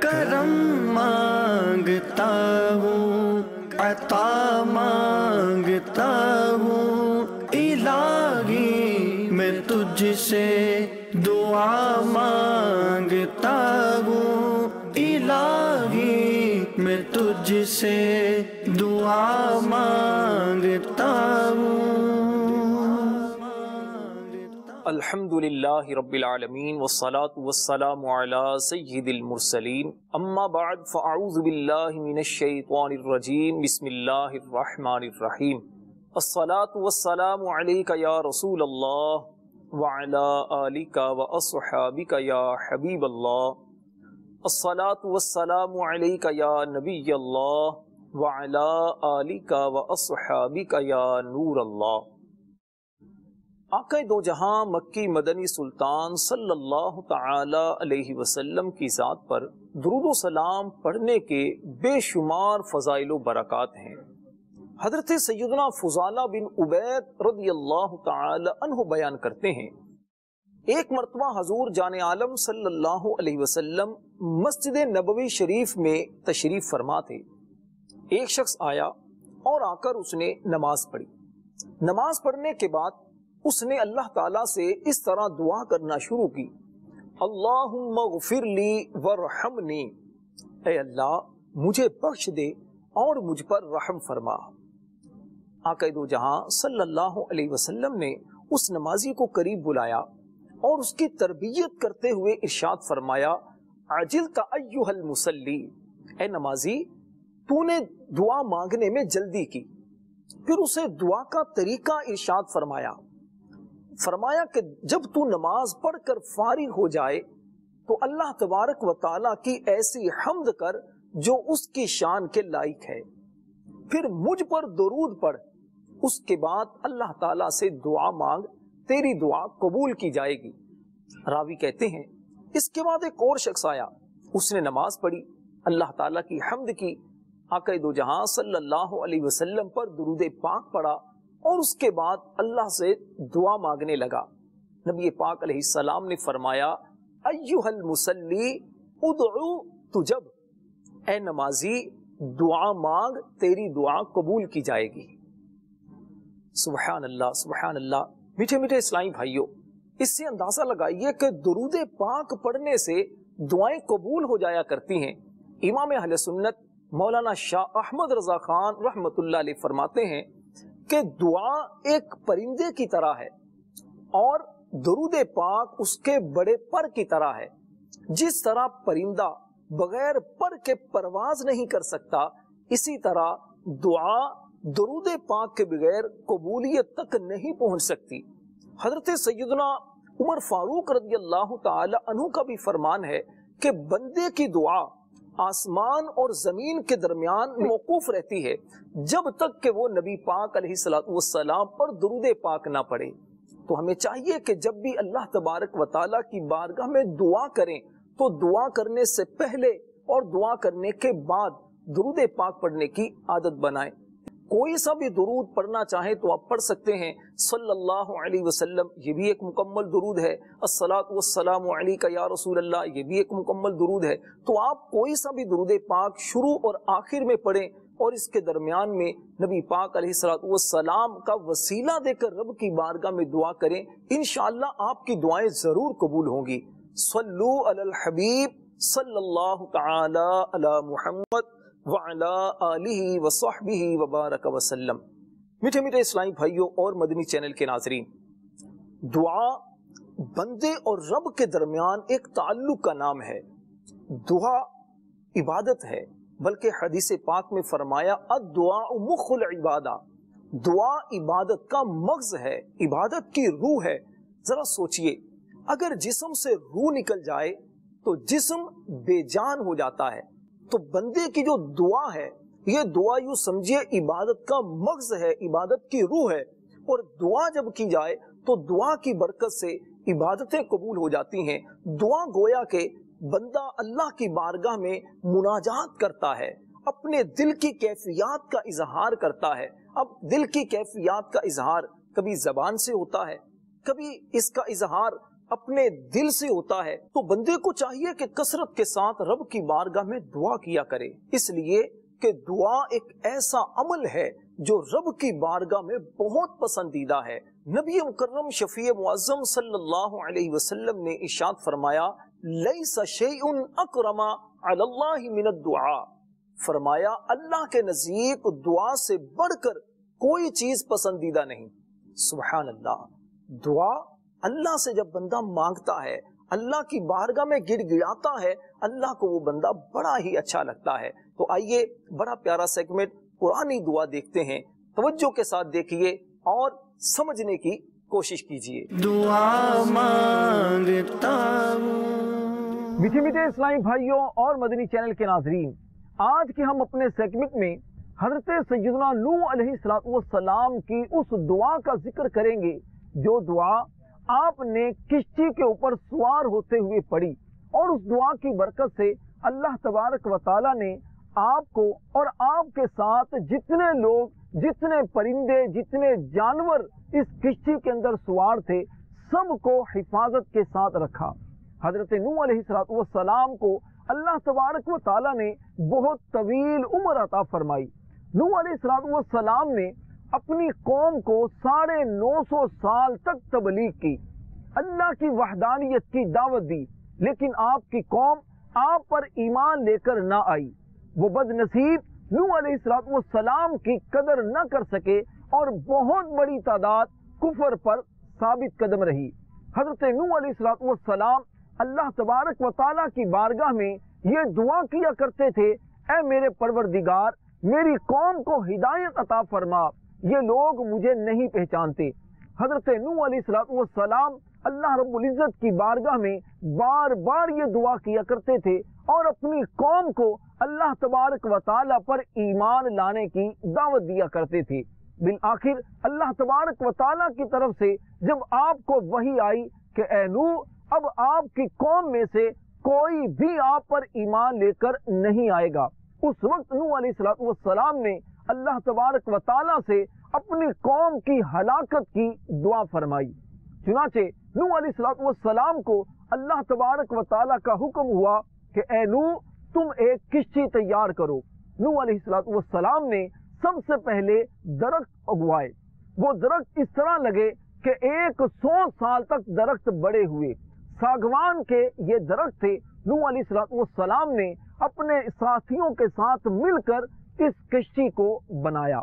کرم مانگتا ہوں، عطا مانگتا ہوں، الہی میں تجھ سے دعا مانگتا ہوں، الہی میں تجھ سے دعا مانگتا ہوں۔ الحمدللہ رب العالمین والصلاة والسلام علی سید المرسلین، اما بعد فاعوذ باللہ من الشیطان الرجیم، بسم اللہ الرحمن الرحیم۔ الصلاة والسلام علیک یا رسول اللہ وعلی آلک واصحابک یا حبیب اللہ۔ الصلاة والسلام علیک یا نبی اللہ وعلی آلک واصحابک یا نور اللہ۔ آقا دو جہاں مکی مدنی سلطان صلی اللہ تعالی علیہ وسلم کی ذات پر درود و سلام پڑھنے کے بے شمار فضائل و برکات ہیں۔ حضرت سیدنا فضالہ بن عبید رضی اللہ تعالی عنہ بیان کرتے ہیں، ایک مرتبہ حضور جان عالم صلی اللہ علیہ وسلم مسجد نبوی شریف میں تشریف فرما تھے۔ ایک شخص آیا اور آ کر اس نے نماز پڑھی۔ نماز پڑھنے کے بعد اس نے اللہ تعالیٰ سے اس طرح دعا کرنا شروع کی، اللہم اغفر لی ورحمنی، اے اللہ مجھے بخش دے اور مجھ پر رحم فرما۔ آقا دو جہاں صلی اللہ علیہ وسلم نے اس نمازی کو قریب بلایا اور اس کی تربیت کرتے ہوئے ارشاد فرمایا، عجلت ایھا المصلی، اے نمازی تو نے دعا مانگنے میں جلدی کی۔ پھر اسے دعا کا طریقہ ارشاد فرمایا کہ جب تو نماز پڑھ کر فارغ ہو جائے تو اللہ تبارک و تعالیٰ کی ایسی حمد کر جو اس کی شان کے لائق ہے، پھر مجھ پر درود پڑھ، اس کے بعد اللہ تعالیٰ سے دعا مانگ، تیری دعا قبول کی جائے گی۔ راوی کہتے ہیں اس کے بعد ایک اور شخص آیا، اس نے نماز پڑھی، اللہ تعالیٰ کی حمد کی، آقا دو جہاں صلی اللہ علیہ وسلم پر درود پاک پڑھا اور اس کے بعد اللہ سے دعا مانگنے لگا۔ نبی پاک علیہ السلام نے فرمایا، ایھا المصلی ادعو تجب، اے نمازی دعا مانگ، تیری دعا قبول کی جائے گی۔ سبحان اللہ، سبحان اللہ۔ میٹھے میٹھے اسلامی بھائیوں، اس سے اندازہ لگائیے کہ درود پاک پڑھنے سے دعائیں قبول ہو جایا کرتی ہیں۔ امام اہل سنت مولانا شاہ احمد رضا خان رحمت اللہ علیہ فرماتے ہیں کہ دعا ایک پرندے کی طرح ہے اور درود پاک اس کے بڑے پر کی طرح ہے۔ جس طرح پرندہ بغیر پر کے پرواز نہیں کر سکتا، اسی طرح دعا درود پاک کے بغیر قبولیت تک نہیں پہنچ سکتی۔ حضرت سیدنا عمر فاروق رضی اللہ تعالی عنہ کا بھی فرمان ہے کہ بندے کی دعا آسمان اور زمین کے درمیان موقوف رہتی ہے جب تک کہ وہ نبی پاک علیہ السلام پر درود پاک نہ پڑھے۔ تو ہمیں چاہیے کہ جب بھی اللہ تبارک و تعالیٰ کی بارگاہ میں دعا کریں تو دعا کرنے سے پہلے اور دعا کرنے کے بعد درود پاک پڑھنے کی عادت بنائیں۔ کوئی سا بھی درود پڑھنا چاہیں تو آپ پڑھ سکتے ہیں، صلی اللہ علیہ وسلم یہ بھی ایک مکمل درود ہے، الصلاۃ والسلام علیک یا رسول اللہ یہ بھی ایک مکمل درود ہے۔ تو آپ کوئی سا بھی درود پاک شروع اور آخر میں پڑھیں اور اس کے درمیان میں نبی پاک علیہ السلام کا وسیلہ دے کر رب کی بارگاہ میں دعا کریں، انشاءاللہ آپ کی دعائیں ضرور قبول ہوں گی۔ صلو علی الحبیب صلی اللہ تعالی علی محمد وعلی آلہ وصحبہ وبارک وسلم۔ میٹھے میٹھے اسلامی بھائیوں اور مدنی چینل کے ناظرین، دعا بندے اور رب کے درمیان ایک تعلق کا نام ہے۔ دعا عبادت ہے، بلکہ حدیث پاک میں فرمایا الدعاء مخ العبادہ، دعا عبادت کا مغز ہے، عبادت کی روح ہے۔ ذرا سوچئے، اگر جسم سے روح نکل جائے تو جسم بے جان ہو جاتا ہے۔ تو بندے کی جو دعا ہے، یہ دعا یوں سمجھیے عبادت کا مغز ہے، عبادت کی روح ہے، اور دعا جب کی جائے تو دعا کی برکت سے عبادتیں قبول ہو جاتی ہیں۔ دعا گویا کہ بندہ اللہ کی بارگاہ میں مناجات کرتا ہے، اپنے دل کی کیفیات کا اظہار کرتا ہے۔ اب دل کی کیفیات کا اظہار کبھی زبان سے ہوتا ہے، کبھی اس کا اظہار اپنے دل سے ہوتا ہے تو بندے کو چاہیے کہ کثرت کے ساتھ رب کی بارگاہ میں دعا کیا کرے، اس لیے کہ دعا ایک ایسا عمل ہے جو رب کی بارگاہ میں بہت پسندیدہ ہے۔ نبی مکرم شفیع معظم صلی اللہ علیہ وسلم نے ارشاد فرمایا لیس شیء اکرم علی اللہ من الدعاء، فرمایا اللہ کے نزدیک دعا سے بڑھ کر کوئی چیز پسندیدہ نہیں۔ سبحان اللہ، دعا اللہ سے جب بندہ مانگتا ہے، اللہ کی بارگاہ میں گڑ گڑاتا ہے، اللہ کو وہ بندہ بڑا ہی اچھا لگتا ہے۔ تو آئیے بڑا پیارا سیگمنٹ قرآنی دعا دیکھتے ہیں، توجہ کے ساتھ دیکھیے اور سمجھنے کی کوشش کیجیے۔ دعا مانگتا ہوں۔ میٹھے میٹھے اسلامی بھائیوں اور مدنی چینل کے ناظرین، آج کے ہم اپنے سیگمنٹ میں حضرت سیدنا نوح علیہ السلام کی اس دعا کا ذکر کریں گے جو دعا آپ نے کشتی کے اوپر سوار ہوتے ہوئے پڑھی، اور اس دعا کی برکت سے اللہ تبارک و تعالی نے آپ کو اور آپ کے ساتھ جتنے لوگ، جتنے پرندے، جتنے جانور اس کشتی کے اندر سوار تھے، سب کو حفاظت کے ساتھ رکھا۔ حضرت نوح علیہ السلام کو اللہ تبارک و تعالی نے بہت طویل عمر عطا فرمائی۔ نوح علیہ السلام نے اپنی قوم کو 950 سال تک تبلیغ کی، اللہ کی وحدانیت کی دعوت دی، لیکن آپ کی قوم آپ پر ایمان لے کر نہ آئی۔ وہ بد نصیب نوح علیہ السلام کی قدر نہ کر سکے اور بہت بڑی تعداد کفر پر ثابت قدم رہی۔ حضرت نوح علیہ السلام اللہ تبارک و تعالیٰ کی بارگاہ میں یہ دعا کیا کرتے تھے، اے میرے پروردگار، میری قوم کو ہدایت عطا فرما، یہ لوگ مجھے نہیں پہچانتے۔ حضرت نوح علیہ السلام اللہ رب العزت کی بارگاہ میں بار بار یہ دعا کیا کرتے تھے اور اپنی قوم کو اللہ تبارک و تعالیٰ پر ایمان لانے کی دعوت دیا کرتے تھے۔ بالآخر اللہ تبارک و تعالیٰ کی طرف سے جب آپ کو وحی آئی کہ اے نوح، اب آپ کی قوم میں سے کوئی بھی آپ پر ایمان لے کر نہیں آئے گا، اس وقت نوح علیہ السلام نے اللہ تبارک و تعالیٰ سے اپنی قوم کی ہلاکت کی دعا فرمائی۔ چنانچہ نوح علیہ السلام کو اللہ تبارک و تعالیٰ کا حکم ہوا کہ اے نوح، تم ایک کشتی تیار کرو۔ نوح علیہ السلام نے سب سے پہلے درخت اگوائے۔ وہ درخت اس طرح لگے کہ 100 سال تک درخت بڑے ہوئے۔ ساگوان کے یہ درخت تھے۔ نوح علیہ السلام نے اپنے ساتھیوں کے ساتھ مل کر اس کشتی کو بنایا۔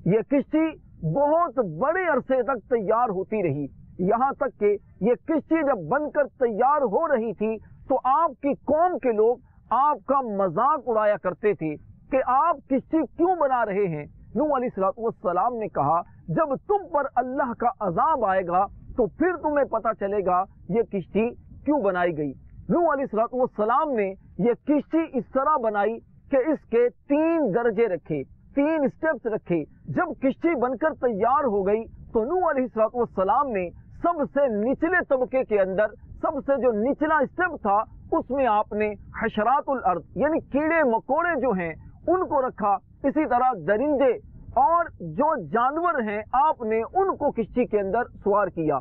یہ کشتی بہت بڑے عرصے تک تیار ہوتی رہی، یہاں تک کہ یہ کشتی جب بن کر تیار ہو رہی تھی تو آپ کی قوم کے لوگ آپ کا مذاق اڑایا کرتے تھے کہ آپ کشتی کیوں بنا رہے ہیں۔ نوح علیہ السلام نے کہا جب تم پر اللہ کا عذاب آئے گا تو پھر تمہیں پتا چلے گا یہ کشتی کیوں بنائی گئی۔ نوح علیہ السلام نے یہ کشتی اس طرح بنائی کہ اس کے 3 درجے رکھے، 3 سٹیپس رکھے۔ جب کشتی بن کر تیار ہو گئی تو نوح علیہ السلام نے سب سے نچلے طبقے کے اندر سب سے جو نچلا سٹیپ تھا اس میں آپ نے حشرات الارض یعنی کیڑے مکوڑے جو ہیں ان کو رکھا، اسی طرح درندے اور جو جانور ہیں آپ نے ان کو کشتی کے اندر سوار کیا۔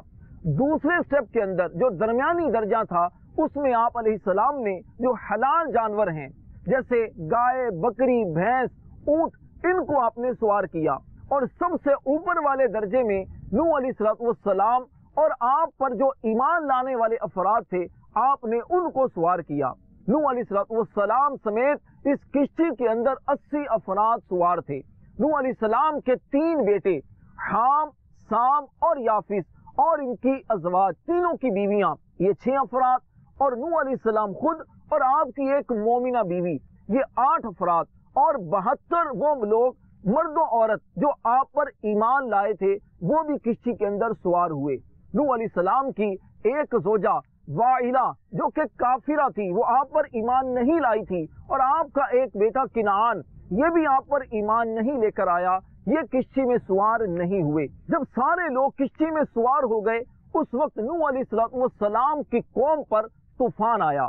دوسرے سٹیپ کے اندر جو درمیانی درجہ تھا اس میں آپ علیہ السلام نے جو حلال جانور ہیں جیسے گائے، بکری، بھینس، اونٹ، ان کو آپ نے سوار کیا، اور سب سے اوپر والے درجے میں نوح علیہ السلام اور آپ پر جو ایمان لانے والے افراد تھے آپ نے ان کو سوار کیا۔ نوح علیہ السلام سمیت اس کشتی کے اندر 80 افراد سوار تھے۔ نوح علیہ السلام کے 3 بیٹے حام، سام اور یافس اور ان کی ازواج، تینوں کی بیویاں، یہ 6 افراد، اور نوح علیہ السلام خود اور آپ کی ایک مومنہ بیوی، یہ 8 افراد، اور 72 وہ لوگ مرد و عورت جو آپ پر ایمان لائے تھے وہ بھی کشتی کے اندر سوار ہوئے۔ نوح علیہ السلام کی ایک زوجہ وائلہ جو کہ کافرہ تھی، وہ آپ پر ایمان نہیں لائی تھی، اور آپ کا ایک بیٹا کنعان، یہ بھی آپ پر ایمان نہیں لے کر آیا، یہ کشتی میں سوار نہیں ہوئے۔ جب سارے لوگ کشتی میں سوار ہو گئے اس وقت نوح علیہ السلام کی قوم پر طوفان آیا۔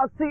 80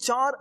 4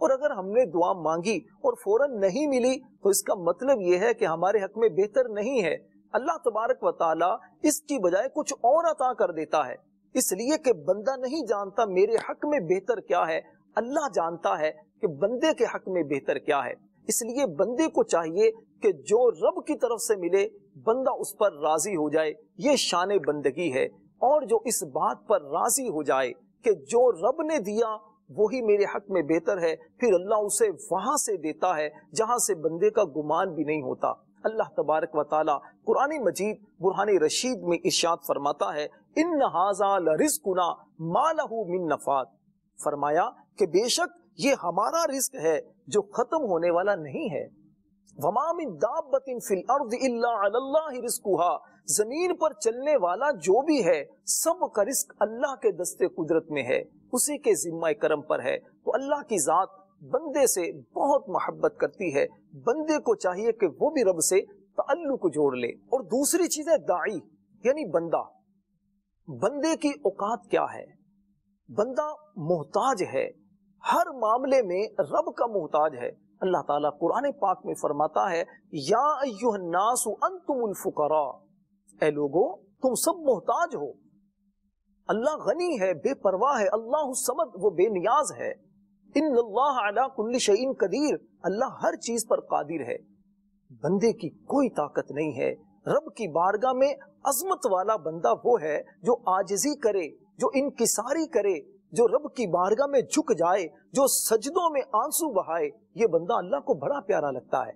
اور اگر ہم نے دعا مانگی اور فوراً نہیں ملی تو اس کا مطلب یہ ہے کہ ہمارے حق میں بہتر نہیں ہے. اللہ تبارک و تعالی اس کی بجائے کچھ اور عطا کر دیتا ہے، اس لیے کہ بندہ نہیں جانتا میرے حق میں بہتر کیا ہے، اللہ جانتا ہے کہ بندے کے حق میں بہتر کیا ہے. اس لیے بندے کو چاہیے کہ جو رب کی طرف سے ملے بندہ اس پر راضی ہو جائے، یہ شان بندگی ہے. اور جو اس بات پر راضی ہو جائے کہ جو رب نے دیا وہی میرے حق میں بہتر ہے، پھر اللہ اسے وہاں سے دیتا ہے جہاں سے بندے کا گمان بھی نہیں ہوتا. اللہ تبارک و تعالی قرآن مجید برہان رشید میں ارشاد فرماتا ہے ان ھذا لرزقنا ما لہ من نفاد، فرمایا کہ بے شک یہ ہمارا رزق ہے جو ختم ہونے والا نہیں ہے. وما من دابۃ فی الارض الا علی اللہ رزقها، زمین پر چلنے والا جو بھی ہے سب کا رزق اللہ کے دستے قدرت میں ہے، اسی کے ذمہ کرم پر ہے. تو اللہ کی ذات بندے سے بہت محبت کرتی ہے، بندے کو چاہیے کہ وہ بھی رب سے تعلق جوڑ لے. اور دوسری چیز ہے داعی یعنی بندہ. بندے کی اوقات کیا ہے؟ بندہ محتاج ہے، ہر معاملے میں رب کا محتاج ہے. اللہ تعالیٰ قرآن پاک میں فرماتا ہے یا ایھا الناس انتم الفقراء، اے لوگو تم سب محتاج ہو. اللہ غنی ہے، بے پرواہ ہے، اللہ الصمد وہ بے نیاز ہے. ان اللہ علی کل شیء قدیر، اللہ ہر چیز پر قادر ہے. بندے کی کوئی طاقت نہیں ہے. رب کی بارگاہ میں عظمت والا بندہ وہ ہے جو عاجزی کرے، جو انکساری کرے، جو رب کی بارگاہ میں جھک جائے، جو سجدوں میں آنسو بہائے. یہ بندہ اللہ کو بڑا پیارا لگتا ہے.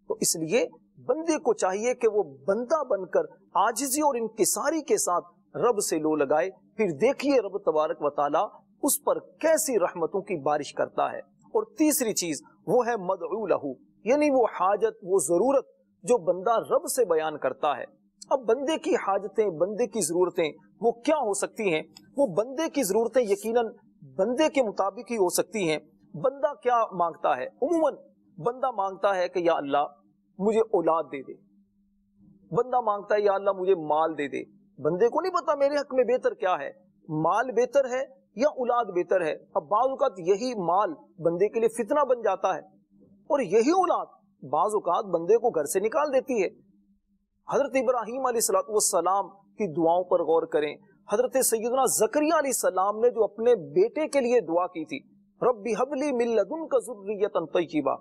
تو اس لیے بندے کو چاہیے کہ وہ بندہ بن کر عاجزی اور انکساری کے ساتھ رب سے لو لگائے. پھر دیکھیے رب تبارک و تعالی اس پر کیسی رحمتوں کی بارش کرتا ہے. اور تیسری چیز وہ ہے مدعو لہو، یعنی وہ حاجت، وہ ضرورت جو بندہ رب سے بیان کرتا ہے. اب بندے کی حاجتیں، بندے کی ضرورتیں وہ کیا ہو سکتی ہیں؟ وہ بندے کی ضرورتیں یقیناً بندے کے مطابق ہی ہو سکتی ہیں. بندہ کیا مانگتا ہے؟ عموماً بندہ مانگتا ہے کہ یا اللہ مجھے اولاد دے دے. بندہ مانگتا ہے یا اللہ مجھے مال دے دے. بندے کو نہیں پتا میرے حق میں بہتر کیا ہے، مال بہتر ہے یا اولاد بہتر ہے. اب بعض اوقات یہی مال بندے کے لیے فتنہ بن جاتا ہے اور یہی اولاد بعض اوقات بندے کو گھر سے نکال دیتی ہے. حضرت ابراہیم علیہ السلام کی دعاؤں پر غور کریں. حضرت سیدنا زکریا علیہ السلام نے جو اپنے بیٹے کے لیے دعا کی تھی رب ھب لی من لدنک ذریۃ طیبہ،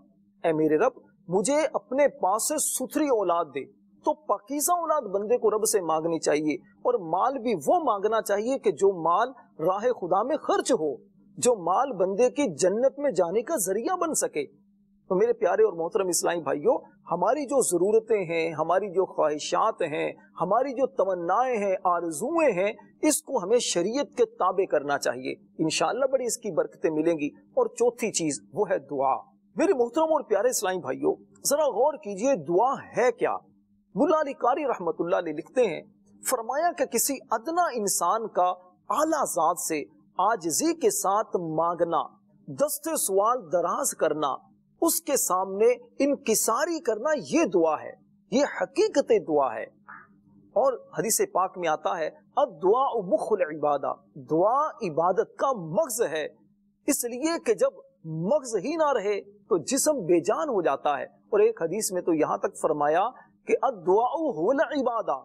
اے میرے رب مجھے اپنے پاس سے ستھری اولاد دے. تو پاکیزہ اولاد بندے کو رب سے مانگنی چاہیے. اور مال بھی وہ مانگنا چاہیے کہ جو مال راہ خدا میں خرچ ہو، جو مال بندے کی جنت میں جانے کا ذریعہ بن سکے. تو میرے پیارے اور محترم اسلامی بھائیوں، ہماری جو ضرورتیں ہیں، ہماری جو خواہشات ہیں، ہماری جو تمنائیں ہیں، آرزویں ہیں، اس کو ہمیں شریعت کے تابع کرنا چاہیے. انشاءاللہ بڑی اس کی برکتیں ملیں گی. اور چوتھی چیز وہ ہے دعا. میرے محترم اور پیارے اسلامی بھائیوں، ذرا غور کیجئے دعا ہے کیا؟ ملا علی قاری رحمت اللہ علیہ لکھتے ہیں، فرمایا کہ کسی ادنا انسان کا اعلیٰ ذات سے عاجزی کے ساتھ مانگنا، دست سوال دراز کرنا، اس کے سامنے انکساری کرنا، یہ دعا ہے، یہ حقیقت دعا ہے. اور حدیث پاک میں آتا ہے الدعاء مخ العبادہ، دعا عبادت کا مغز ہے. اس لیے کہ جب مغز ہی نہ رہے تو جسم بے جان ہو جاتا ہے. اور ایک حدیث میں تو یہاں تک فرمایا کہ الدعاء هو العبادہ،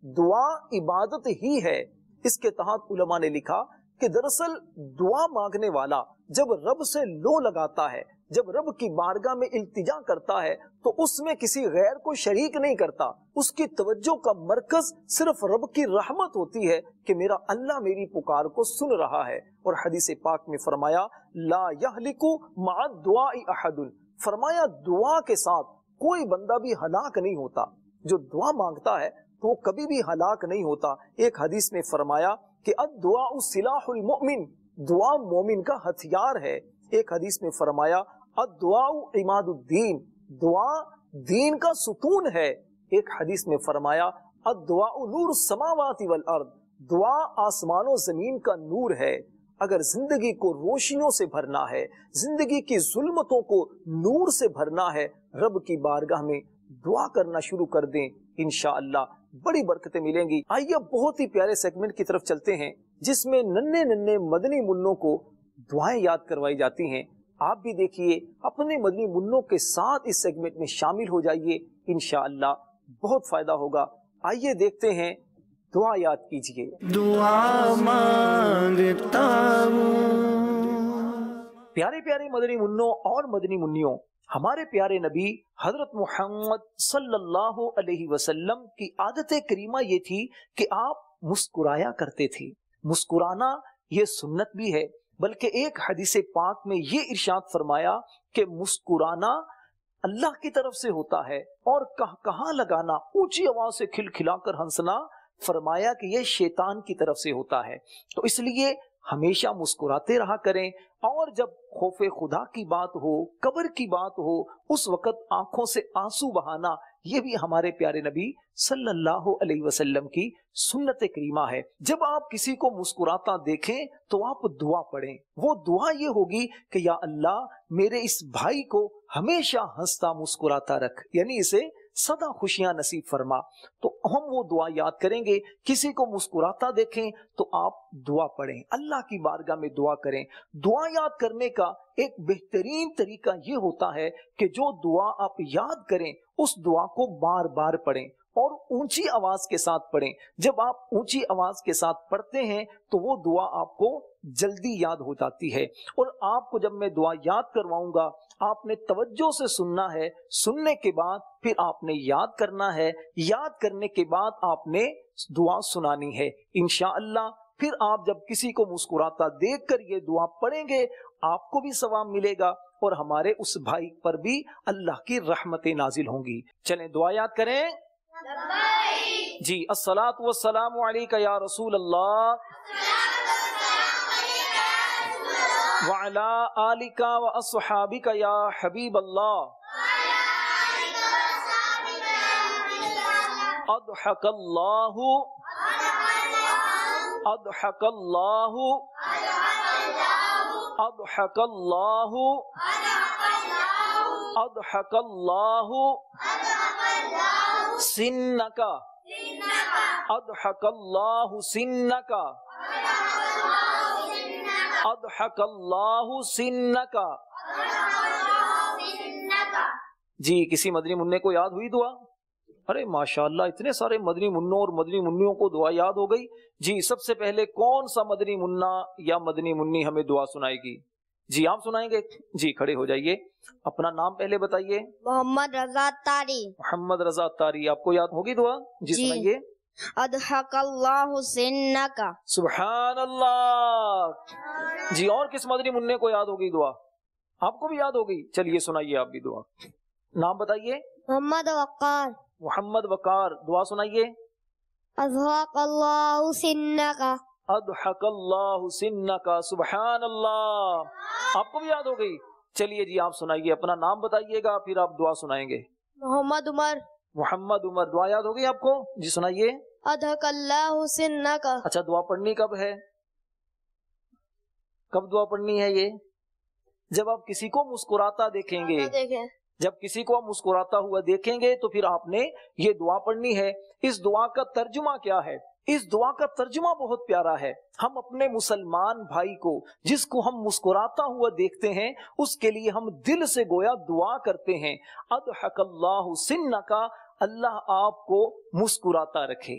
دعا عبادت ہی ہے. اس کے تحت علماء نے لکھا کہ دراصل دعا مانگنے والا جب رب سے لو لگاتا ہے، جب رب کی بارگاہ میں التجا کرتا ہے تو اس میں کسی غیر کو شریک نہیں کرتا. اس کی توجہ کا مرکز صرف رب کی رحمت ہوتی ہے کہ میرا اللہ میری پکار کو سن رہا ہے. اور حدیث پاک میں فرمایا لا یہلک مع الدعاء احد، فرمایا دعا کے ساتھ کوئی بندہ بھی ہلاک نہیں ہوتا. جو دعا مانگتا ہے تو وہ کبھی بھی ہلاک نہیں ہوتا. ایک حدیث میں فرمایا کہ الدعاء سلاح المؤمن، دعا مومن کا ہتھیار ہے. ایک حدیث میں فرمایا الدعاء عماد الدین، دعا دین کا ستون ہے. ایک حدیث میں فرمایا الدعاء نور السماوات والارض، دعا آسمان و زمین کا نور ہے. اگر زندگی کو روشنیوں سے بھرنا ہے، زندگی کی ظلمتوں کو نور سے بھرنا ہے، رب کی بارگاہ میں دعا کرنا شروع کر دیں، انشاءاللہ بڑی برکتیں ملیں گی. آئیے بہت ہی پیارے سیگمنٹ کی طرف چلتے ہیں جس میں ننھے ننھے مدنی منوں کو دعائیں یاد کروائی جاتی ہیں. آپ بھی دیکھیے، اپنے مدنی منوں کے ساتھ اس سیگمنٹ میں شامل ہو جائیے، انشاءاللہ بہت فائدہ ہوگا۔ آئیے دیکھتے ہیں، دعا یاد کیجئے۔ دعا مانگتا ہوں۔ پیارے پیارے مدنی منوں اور مدنی منیوں، ہمارے پیارے نبی حضرت محمد صلی اللہ علیہ وسلم کی عادت کریمہ یہ تھی کہ آپ مسکرایا کرتے تھے۔ مسکرانا یہ سنت بھی ہے، بلکہ ایک حدیث پاک میں یہ ارشاد فرمایا کہ مسکرانا اللہ کی طرف سے ہوتا ہے، اور کہاں لگانا، اونچی آواز سے کھلکھلا کر ہنسنا، فرمایا کہ یہ شیطان کی طرف سے ہوتا ہے۔ تو اس لیے ہمیشہ مسکراتے رہا کریں، اور جب خوف خدا کی بات ہو، قبر کی بات ہو، اس وقت آنکھوں سے آنسو بہانا، یہ بھی ہمارے پیارے نبی صلی اللہ علیہ وسلم کی سنت کریمہ ہے۔ جب آپ کسی کو مسکراتا دیکھیں تو آپ دعا پڑھیں۔ وہ دعا یہ ہوگی کہ یا اللہ میرے اس بھائی کو ہمیشہ ہنستا مسکراتا رکھ، یعنی اسے سدا خوشیاں نصیب فرما۔ تو ہم وہ دعا یاد کریں گے، کسی کو مسکراتا دیکھیں تو آپ دعا پڑھیں، اللہ کی بارگاہ میں دعا کریں۔ دعا یاد کرنے کا ایک بہترین طریقہ یہ ہوتا ہے کہ جو دعا آپ یاد کریں اس دعا کو بار بار پڑھیں اور اونچی آواز کے ساتھ پڑھیں۔ جب آپ اونچی آواز کے ساتھ پڑھتے ہیں تو وہ دعا آپ کو جلدی یاد ہو جاتی ہے۔ اور آپ کو جب میں دعا یاد کرواؤں گا، آپ نے توجہ سے سننا ہے، سننے کے بعد پھر آپ نے یاد کرنا ہے، یاد کرنے کے بعد آپ نے دعا سنانی ہے انشاءاللہ۔ پھر آپ جب کسی کو مسکراتا دیکھ کر یہ دعا پڑھیں گے، آپ کو بھی ثواب ملے گا اور ہمارے اس بھائی پر بھی اللہ کی رحمتیں نازل ہوں گی۔ چلیں دعا یاد کریں۔ جی، الصلاۃ والسلام علیک یا رسول اللہ وعلی آلک واصحابک یا حبیب اللہ۔ اضحک اللہ اضحک اللہ اضحک اللہ اضحک اللہ سنک اضحک اللہ سنک اضحک اللہ سنک۔ جی، کسی مدنی منع کو یاد ہوئی دعا؟ ارے ماشاءاللہ، اتنے سارے مدنی منوں اور مدنی منیوں کو دعا یاد ہو گئی۔ جی، سب سے پہلے کون سا مدنی منا یا مدنی منی ہمیں دعا سنائے گی؟ جی آپ سنائیں گے؟ جی کھڑے ہو جائیے، اپنا نام پہلے بتائیے۔ محمد رضا تاری۔ محمد رضا تاری، آپ کو یاد ہوگی دعا؟ جی سنائیے۔ اضحک اللہ سنک۔ سبحان اللہ۔ جی، اور کس مدنی منع کو یاد ہوگی دعا؟ آپ کو بھی یاد ہوگی؟ چلیے سنائیے آپ بھی دعا، نام بتائیے۔ محمد وقار۔ محمد وقار، دعا سنائیے۔ اضحک اللہ سنک۔ اضحک اللہ سنک۔ سبحان اللہ، آپ کو بھی یاد ہو گئی؟ چلیے جی آپ سنائیے، اپنا نام بتائیے گا پھر آپ دعا سنائیں گے۔ محمد عمر۔ محمد عمر، دعا یاد ہو گئی آپ کو؟ جی سنائیے۔ اضحک اللہ سنک۔ اچھا، دعا پڑھنی کب ہے؟ کب دعا پڑھنی ہے یہ؟ جب آپ کسی کو مسکراتا دیکھیں گے، جب کسی کو مسکراتا ہوا دیکھیں گے تو پھر آپ نے یہ دعا پڑھنی ہے۔ اس دعا کا ترجمہ کیا ہے؟ اس دعا کا ترجمہ بہت پیارا ہے۔ ہم اپنے مسلمان بھائی کو جس کو ہم مسکراتا ہوا دیکھتے ہیں اس کے لیے ہم دل سے گویا دعا کرتے ہیں، اضحک اللہ سنک، اللہ آپ کو مسکراتا رکھے۔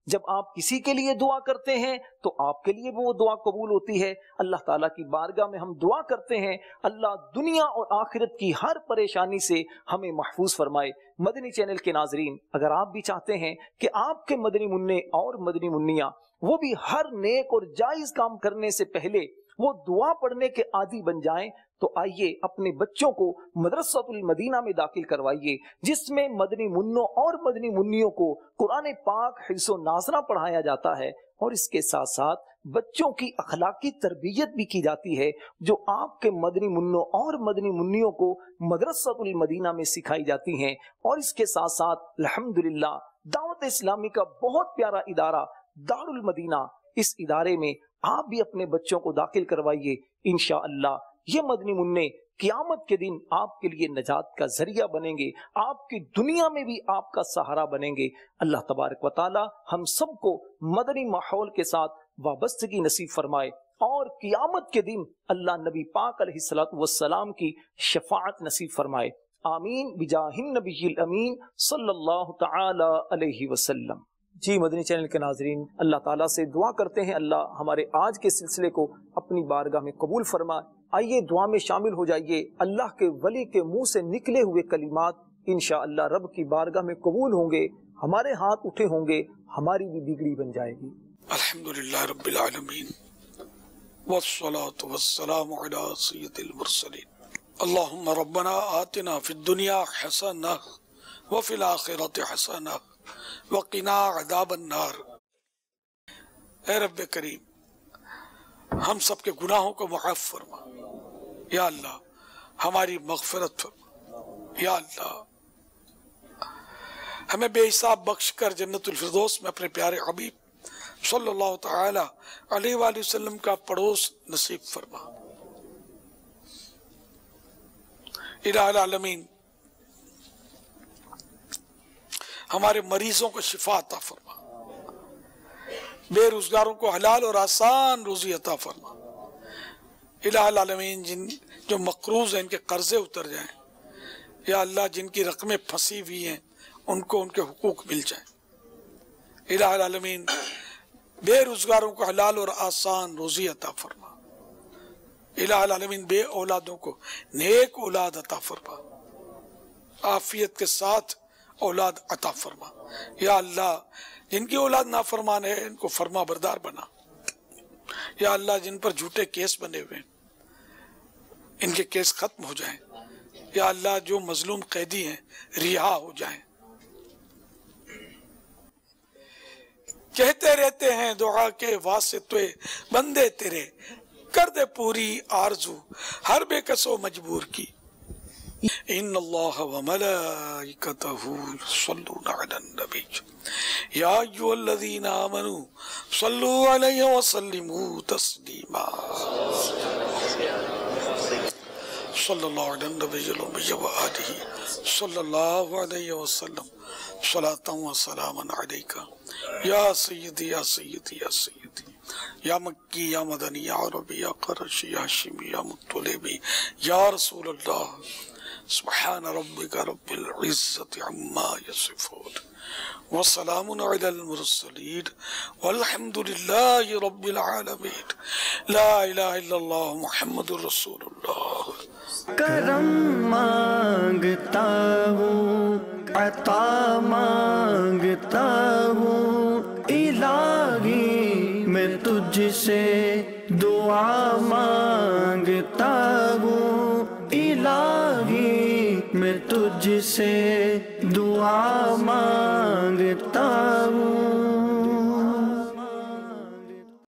جب آپ کسی کے لیے دعا کرتے ہیں تو آپ کے لیے وہ دعا قبول ہوتی ہے۔ اللہ تعالیٰ کی بارگاہ میں ہم دعا کرتے ہیں اللہ دنیا اور آخرت کی ہر پریشانی سے ہمیں محفوظ فرمائے۔ مدنی چینل کے ناظرین، اگر آپ بھی چاہتے ہیں کہ آپ کے مدنی منع اور مدنی منیاں وہ بھی ہر نیک اور جائز کام کرنے سے پہلے وہ دعا پڑھنے کے عادی بن جائیں تو آئیے اپنے بچوں کو مدرسۃ المدینہ میں داخل کروائیے، جس میں مدنی منوں اور مدنی منیوں کو قرآن پاک حفظ و ناظرہ پڑھایا جاتا ہے، اور اس کے ساتھ ساتھ بچوں کی اخلاقی تربیت بھی کی جاتی ہے جو آپ کے مدنی منوں اور مدنی منیوں کو مدرسۃ المدینہ میں سکھائی جاتی ہیں۔ اور اس کے ساتھ ساتھ الحمدللہ دعوت اسلامی کا بہت پیارا ادارہ دار المدینہ، اس ادارے میں آپ بھی اپنے بچوں کو داخل کروائیے۔ انشاءاللہ یہ مدنی منع قیامت کے دن آپ کے لیے نجات کا ذریعہ بنیں گے، آپ کی دنیا میں بھی آپ کا سہارا بنیں گے۔ اللہ تبارک و تعالی ہم سب کو مدنی ماحول کے ساتھ وابستگی نصیب فرمائے۔ اور قیامت کے دن اللہ نبی پاک علیہ الصلوۃ والسلام کی شفاعت نصیب فرمائے، آمین بجاہ النبی الامین صلی اللہ تعالی علیہ وسلم۔ جی مدنی چینل کے ناظرین، اللہ تعالیٰ سے دعا کرتے ہیں اللہ ہمارے آج کے سلسلے کو اپنی بارگاہ میں قبول فرمائے۔ آئیے دعا میں شامل ہو جائیے، اللہ کے ولی کے منہ سے نکلے ہوئے کلمات انشاءاللہ رب کی بارگاہ میں قبول ہوں گے، ہمارے ہاتھ اٹھے ہوں گے، ہماری بھی بگڑی بن جائے گی۔ الحمدللہ رب العالمین والصلاة والسلام علی سید المرسلین، اللہم ربنا آتنا فی الدنیا حسنہ وفی الآخرۃ حسنہ وقنا عذاب النار۔ اے رب کریم، ہم سب کے گناہوں کو معاف فرما یا اللہ، ہماری مغفرت فرما یا اللہ، ہمیں بے حساب بخش کر جنت الفردوس میں اپنے پیارے حبیب صلی اللہ تعالی علیہ وآلہ وسلم کا پڑوس نصیب فرما۔ الہ العالمین، ہمارے مریضوں کو شفا عطا فرما، بے روزگاروں کو حلال اور آسان روزی عطا فرما۔ الہ العالمین، جو مقروض ہیں ان کے قرضے اتر جائیں یا اللہ، جن کی رقمیں پھنسی ہوئی ہیں ان کو ان کے حقوق مل جائیں۔ الہ العالمین، بے روزگاروں کو حلال اور آسان روزی عطا فرما۔ الہ العالمین، بے اولادوں کو نیک اولاد عطا فرما، عافیت کے ساتھ اولاد عطا فرما یا اللہ، جن کی اولاد نافرمان ہے ان کو فرما بردار بنا یا اللہ، جن پر جھوٹے کیس بنے ہوئے ہیں ان کے کیس ختم ہو جائیں یا اللہ، جو مظلوم قیدی ہیں رہا ہو جائیں۔ کہتے رہتے ہیں دعا کے واسطے بندے تیرے، کر دے پوری آرزو ہر بے کس و مجبور کی۔ ان اللہ وملائکتہ یصلون علی النبی یا ایھا الذین آمنوا صلوا علیہ وسلموا تسلیما۔ صلی اللہ علی النبی الامی وآلہ صلی اللہ علیہ وسلم، صلاۃ و سلاما علیک یا سیدی یا سیدی یا سیدی، یا مکی یا مدنی یا عربی یا قرشی یا ہاشمی یا مطلبی یا رسول اللہ۔ سبحان ربک رب العزت عما یصفون وسلام علی المرسلین والحمد للہ رب العالمین۔ لا الہ الا اللہ محمد رسول اللہ۔ کرم مانگتا ہوں، عطا مانگتا ہوں، الہی میں تجھ سے دعا مانگتا ہوں، الہی میں تجھ سے دعا مانگتا ہوں۔